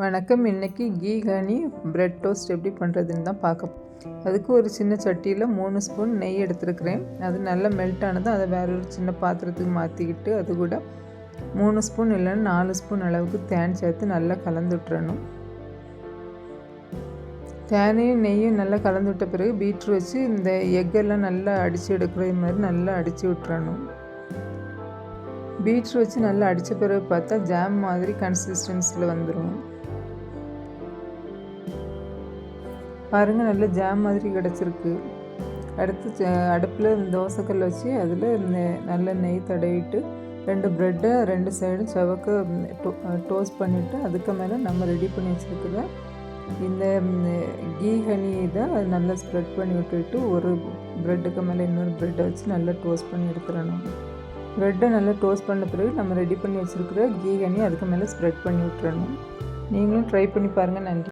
வணக்கம். இன்றைக்கி key honey bread toast எப்படி பண்ணுறதுன்னு தான் பார்க்க. அதுக்கு ஒரு சின்ன சட்டியில் 3 ஸ்பூன் நெய் எடுத்துருக்கிறேன். அது நல்லா மெல்ட் ஆனதும் அதை வேற ஒரு சின்ன பாத்திரத்துக்கு மாற்றிக்கிட்டு அது கூட 3 ஸ்பூன் இல்லைன்னா 4 ஸ்பூன் அளவுக்கு தேன் சேர்த்து நல்லா கலந்து விட்டுறணும். தேனையும் நெய்யும் நல்லா கலந்து விட்ட பிறகு பீட்ரு வச்சு இந்த எக்கெல்லாம் நல்லா அடித்து எடுக்கிற மாதிரி நல்லா அடித்து விட்டுறணும். பீட்ரு வச்சு நல்லா அடித்த பிறகு பார்த்தா ஜாம் மாதிரி கன்சிஸ்டன்சியில் வந்துடும். பாருங்கள், நல்ல ஜாம் மாதிரி கிடச்சிருக்கு. அடுத்து அடுப்பில் தோசைக்கல் வச்சு அதில் நல்ல நெய் தடவிட்டு 2 ப்ரெட்டை 2 சைடும் செவக்க டோஸ்ட் பண்ணிவிட்டு அதுக்கு மேலே நம்ம ரெடி பண்ணி வச்சுருக்கிற இந்த கீ ஹனி இதை அது நல்லா ஸ்ப்ரெட் பண்ணி விட்டுட்டு ஒரு ப்ரெட்டுக்கு மேலே இன்னொரு ப்ரெட்டை வச்சு நல்லா டோஸ்ட் பண்ணி எடுத்துடணும். ப்ரெட்டை நல்லா டோஸ்ட் பண்ண பிறகு நம்ம ரெடி பண்ணி வச்சுருக்கிற கீ ஹனி அதுக்கு மேலே ஸ்ப்ரெட் பண்ணி விட்டுறணும். நீங்களும் ட்ரை பண்ணி பாருங்கள். நன்றி.